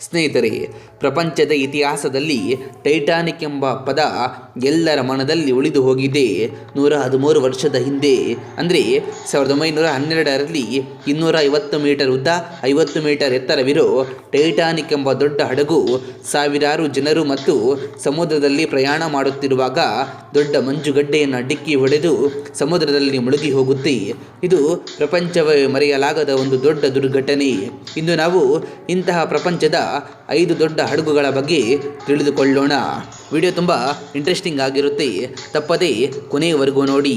ಸ್ನೇಹಿತರೆ, ಪ್ರಪಂಚದ ಇತಿಹಾಸದಲ್ಲಿ ಟೈಟಾನಿಕ್ ಎಂಬ ಪದ ಎಲ್ಲರ ಮನದಲ್ಲಿ ಉಳಿದು ಹೋಗಿದೆ. 113 ವರ್ಷದ ಹಿಂದೆ ಅಂದರೆ 1912ರಲ್ಲಿ 250 ಮೀಟರ್ ಉದ್ದ 50 ಮೀಟರ್ ಎತ್ತರವಿರೋ ಟೈಟಾನಿಕ್ ಎಂಬ ದೊಡ್ಡ ಹಡಗು ಸಾವಿರಾರು ಜನರು ಮತ್ತು ಸಮುದ್ರದಲ್ಲಿ ಪ್ರಯಾಣ ಮಾಡುತ್ತಿರುವಾಗ ದೊಡ್ಡ ಮಂಜುಗಡ್ಡೆಯನ್ನು ಡಿಕ್ಕಿ ಹೊಡೆದು ಸಮುದ್ರದಲ್ಲಿ ಮುಳುಗಿ ಹೋಗುತ್ತೆ. ಇದು ಪ್ರಪಂಚವೇ ಮರೆಯಲಾಗದ ಒಂದು ದೊಡ್ಡ ದುರ್ಘಟನೆ. ಇಂದು ನಾವು ಇಂತಹ ಪ್ರಪಂಚದ 5 ದೊಡ್ಡ ಹಡಗುಗಳ ಬಗ್ಗೆ ತಿಳಿದುಕೊಳ್ಳೋಣ. ವಿಡಿಯೋ ತುಂಬ ಇಂಟ್ರೆಸ್ಟಿಂಗ್ ಆಗಿರುತ್ತೆ, ತಪ್ಪದೇ ಕೊನೆಯವರೆಗೂ ನೋಡಿ.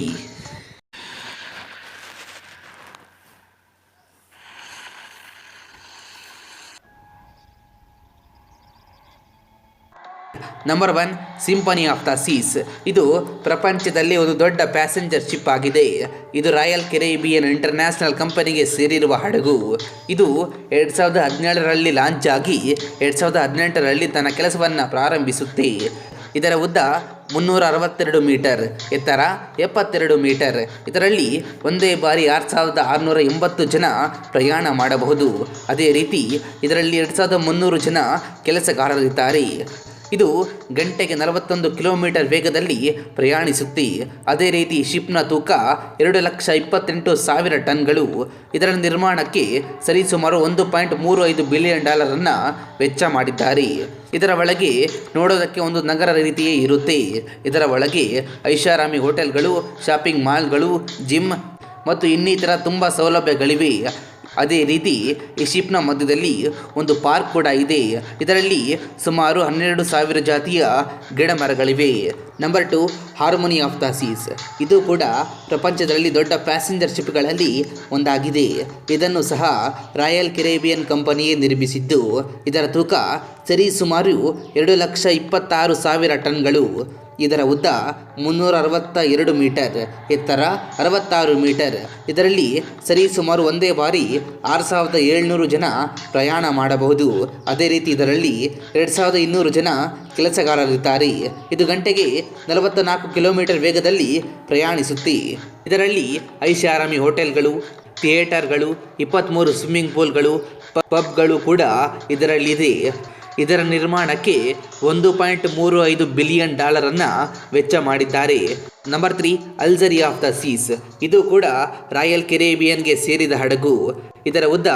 Number 1, symphony of the seize. ಇದು ಪ್ರಪಂಚದಲ್ಲಿ ಒಂದು ದೊಡ್ಡ ಪ್ಯಾಸೆಂಜರ್ ಶಿಪ್ ಆಗಿದೆ. ಇದು ರಾಯಲ್ ಕೆರಿಬಿಯನ್ ಇಂಟರ್ನ್ಯಾಷನಲ್ ಕಂಪನಿಗೆ ಸೇರಿರುವ ಹಡಗು. ಇದು 2017ರಲ್ಲಿ ಲಾಂಚ್ ಆಗಿ 2018ರಲ್ಲಿ ತನ್ನ ಕೆಲಸವನ್ನು ಪ್ರಾರಂಭಿಸುತ್ತೆ. ಇದರ ಉದ್ದ 362 ಮೀಟರ್, ಎತ್ತರ 72 ಮೀಟರ್. ಇದರಲ್ಲಿ ಒಂದೇ ಬಾರಿ 6680 ಜನ ಪ್ರಯಾಣ ಮಾಡಬಹುದು. ಅದೇ ರೀತಿ ಇದರಲ್ಲಿ 2300 ಜನ ಕೆಲಸಗಾರರಿದ್ದಾರೆ. ಇದು ಗಂಟೆಗೆ 41 ಕಿಲೋಮೀಟರ್ ವೇಗದಲ್ಲಿ ಪ್ರಯಾಣಿಸುತ್ತೆ. ಅದೇ ರೀತಿ ಶಿಪ್ನ ತೂಕ 2,28,000 ಟನ್ಗಳು. ಇದರ ನಿರ್ಮಾಣಕ್ಕೆ ಸರಿಸುಮಾರು $1.35 ಬಿಲಿಯನ್ ವೆಚ್ಚ ಮಾಡಿದ್ದಾರೆ. ಇದರ ಒಳಗೆ ನೋಡೋದಕ್ಕೆ ಒಂದು ನಗರ ರೀತಿಯೇ ಇರುತ್ತೆ. ಇದರ ಒಳಗೆ ಐಷಾರಾಮಿ ಹೋಟೆಲ್ಗಳು, ಶಾಪಿಂಗ್ ಮಾಲ್ಗಳು, ಜಿಮ್ ಮತ್ತು ಇನ್ನಿತರ ತುಂಬ ಸೌಲಭ್ಯಗಳಿವೆ. ಅದೇ ರೀತಿ ಈ ಶಿಪ್ನ ಮಧ್ಯದಲ್ಲಿ ಒಂದು ಪಾರ್ಕ್ ಕೂಡ ಇದೆ. ಇದರಲ್ಲಿ ಸುಮಾರು 12,000 ಜಾತಿಯ ಗಿಡಮರಗಳಿವೆ. Number 2, harmony of the seize. ಇದು ಕೂಡ ಪ್ರಪಂಚದಲ್ಲಿ ದೊಡ್ಡ ಪ್ಯಾಸೆಂಜರ್ ಶಿಪ್ಗಳಲ್ಲಿ ಒಂದಾಗಿದೆ. ಇದನ್ನು ಸಹ ರಾಯಲ್ ಕೆರಿಬಿಯನ್ ಕಂಪನಿಯೇ ನಿರ್ಮಿಸಿದ್ದು. ಇದರ ತೂಕ ಸರಿಸುಮಾರು 2,26,000 ಟನ್ಗಳು. ಇದರ ಉದ್ದ 362 ಮೀಟರ್, ಎತ್ತರ 66 ಮೀಟರ್. ಇದರಲ್ಲಿ ಸರಿಸುಮಾರು ಒಂದೇ ಬಾರಿ 6,700 ಜನ ಪ್ರಯಾಣ ಮಾಡಬಹುದು. ಅದೇ ರೀತಿ ಇದರಲ್ಲಿ 2,200 ಜನ ಕೆಲಸಗಾರರಿದ್ದಾರೆ. ಇದು ಗಂಟೆಗೆ 44 ಕಿಲೋಮೀಟರ್ ವೇಗದಲ್ಲಿ ಪ್ರಯಾಣಿಸುತ್ತೆ. ಇದರಲ್ಲಿ ಐಷಾರಾಮಿ ಹೋಟೆಲ್ಗಳು, ಥಿಯೇಟರ್ಗಳು, 23 ಸ್ವಿಮ್ಮಿಂಗ್ ಪೂಲ್ಗಳು, ಪಬ್ಗಳು ಕೂಡ ಇದರಲ್ಲಿದೆ. ಇದರ ನಿರ್ಮಾಣಕ್ಕೆ $1.35 ಬಿಲಿಯನ್ ವೆಚ್ಚ ಮಾಡಿದ್ದಾರೆ. ನಂಬರ್ 3, ಅಲ್ಜರಿ ಆಫ್ ದ ಸೀಸ್. ಇದು ಕೂಡ ರಾಯಲ್ ಕೆರಿಬಿಯನ್ಗೆ ಸೇರಿದ ಹಡಗು. ಇದರ ಉದ್ದ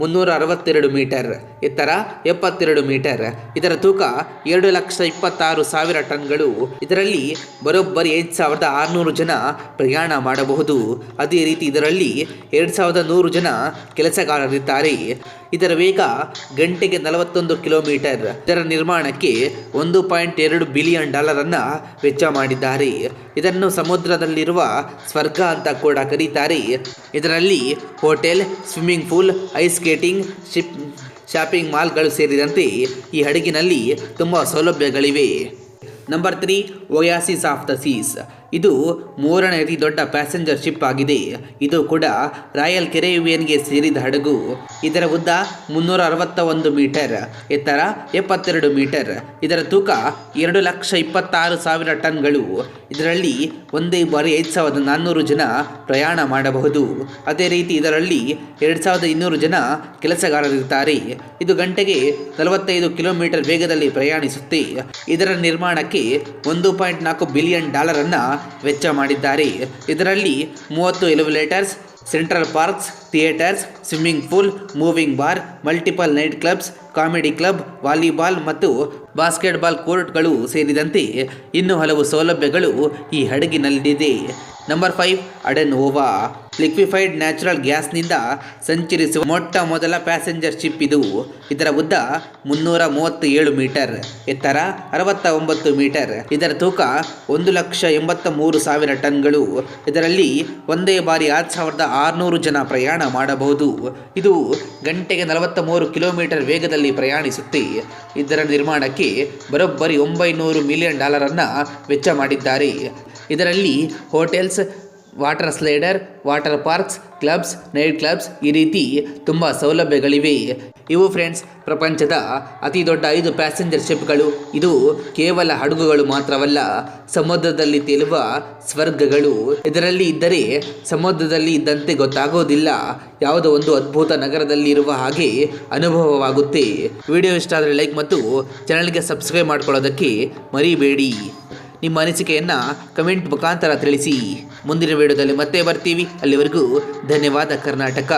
362 ಮೀಟರ್, ಎತ್ತರ 72 ಮೀಟರ್. ಇದರ ತೂಕ 2,26,000 ಟನ್ಗಳು. ಇದರಲ್ಲಿ ಬರೋಬ್ಬರಿ 5,600 ಜನ ಪ್ರಯಾಣ ಮಾಡಬಹುದು. ಅದೇ ರೀತಿ ಇದರಲ್ಲಿ 2,100 ಜನ ಕೆಲಸಗಾರರಿದ್ದಾರೆ. ಇದರ ವೇಗ ಗಂಟೆಗೆ 41 ಕಿಲೋಮೀಟರ್. ಇದರ ನಿರ್ಮಾಣಕ್ಕೆ $1.2 ಬಿಲಿಯನ್ ವೆಚ್ಚ ಮಾಡಿದ್ದಾರೆ. ಇದನ್ನು ಸಮುದ್ರದಲ್ಲಿರುವ ಸ್ವರ್ಗ ಅಂತ ಕೂಡ ಕರೀತಾರೆ. ಇದರಲ್ಲಿ hotel, swimming pool, ice skating, shopping ಮಾಲ್ಗಳು ಸೇರಿದಂತೆ ಈ ಹಡಗಿನಲ್ಲಿ ತುಂಬ ಸೌಲಭ್ಯಗಳಿವೆ. Number 3, Oasis of the seize. ಇದು 3ನೇ ಅತಿ ದೊಡ್ಡ ಪ್ಯಾಸೆಂಜರ್ ಶಿಪ್ ಆಗಿದೆ. ಇದು ಕೂಡ ರಾಯಲ್ ಕೆರಿಬಿಯನ್ಗೆ ಸೇರಿದ ಹಡಗು. ಇದರ ಉದ್ದ 361 ಮೀಟರ್, ಎತ್ತರ 72 ಮೀಟರ್. ಇದರ ತೂಕ 2,26,000 ಟನ್ಗಳು. ಇದರಲ್ಲಿ ಒಂದೇ ಬಾರಿ 5,400 ಜನ ಪ್ರಯಾಣ ಮಾಡಬಹುದು. ಅದೇ ರೀತಿ ಇದರಲ್ಲಿ 2,200 ಜನ ಕೆಲಸಗಾರರಿದ್ದಾರೆ. ಇದು ಗಂಟೆಗೆ 45 ಕಿಲೋಮೀಟರ್ ವೇಗದಲ್ಲಿ ಪ್ರಯಾಣಿಸುತ್ತೆ. ಇದರ ನಿರ್ಮಾಣಕ್ಕೆ $1.4 ಬಿಲಿಯನ್ ವೆಚ್ಚ ಮಾಡಿದ್ದಾರೆ. ಇದರಲ್ಲಿ 30 elevators, central parks, theatres, swimming pool, moving bar, multiple night clubs, comedy club, volleyball ಮತ್ತು ಬಾಸ್ಕೆಟ್ಬಾಲ್ ಕೋರ್ಟ್ಗಳು ಸೇರಿದಂತೆ ಇನ್ನೂ ಹಲವು ಸೌಲಭ್ಯಗಳು ಈ ಹಡಗಿನಲ್ಲಿದೆ. ನಂಬರ್ 5, ಅಡೆನ್ ಓವಾ. ಲಿಕ್ವಿಫೈಡ್ ನ್ಯಾಚುರಲ್ ಗ್ಯಾಸ್ನಿಂದ ಸಂಚರಿಸುವ ಮೊಟ್ಟ ಮೊದಲ ಪ್ಯಾಸೆಂಜರ್ ಶಿಪ್ ಇದು. ಇದರ ಉದ್ದ 337 ಮೀಟರ್, ಎತ್ತರ 69 ಮೀಟರ್. ಇದರ ತೂಕ 1,83,000 ಟನ್ಗಳು. ಇದರಲ್ಲಿ ಒಂದೇ ಬಾರಿ 6,600 ಜನ ಪ್ರಯಾಣ ಮಾಡಬಹುದು. ಇದು ಗಂಟೆಗೆ 43 ಕಿಲೋಮೀಟರ್ ವೇಗದಲ್ಲಿ ಪ್ರಯಾಣಿಸುತ್ತೆ. ಇದರ ನಿರ್ಮಾಣಕ್ಕೆ ಬರೋಬ್ಬರಿ $900 ಮಿಲಿಯನ್ ವೆಚ್ಚ ಮಾಡಿದ್ದಾರೆ. ಇದರಲ್ಲಿ hotels, water slider, water parks, clubs, night clubs ಈ ರೀತಿ ತುಂಬ ಸೌಲಭ್ಯಗಳಿವೆ. ಇವು ಫ್ರೆಂಡ್ಸ್ ಪ್ರಪಂಚದ ಅತಿ ದೊಡ್ಡ 5 ಪ್ಯಾಸೆಂಜರ್ ಶಿಪ್ಗಳು. ಇದು ಕೇವಲ ಹಡಗುಗಳು ಮಾತ್ರವಲ್ಲ, ಸಮುದ್ರದಲ್ಲಿ ತೇಲುವ ಸ್ವರ್ಗಗಳು. ಇದರಲ್ಲಿ ಇದ್ದರೆ ಸಮುದ್ರದಲ್ಲಿ ಇದ್ದಂತೆ ಗೊತ್ತಾಗೋದಿಲ್ಲ, ಯಾವುದೋ ಒಂದು ಅದ್ಭುತ ನಗರದಲ್ಲಿರುವ ಹಾಗೆ ಅನುಭವವಾಗುತ್ತೆ. ವಿಡಿಯೋ ಇಷ್ಟ ಆದರೆ ಲೈಕ್ ಮತ್ತು ಚಾನಲ್ಗೆ ಸಬ್ಸ್ಕ್ರೈಬ್ ಮಾಡ್ಕೊಳ್ಳೋದಕ್ಕೆ ಮರಿಬೇಡಿ. ನಿಮ್ಮ ಅನಿಸಿಕೆಯನ್ನು ಕಮೆಂಟ್ ಮುಖಾಂತರ ತಿಳಿಸಿ. ಮುಂದಿನ ವಿಡಿಯೋದಲ್ಲಿ ಮತ್ತೆ ಬರ್ತೀವಿ. ಅಲ್ಲಿವರೆಗೂ ಧನ್ಯವಾದ ಕರ್ನಾಟಕ.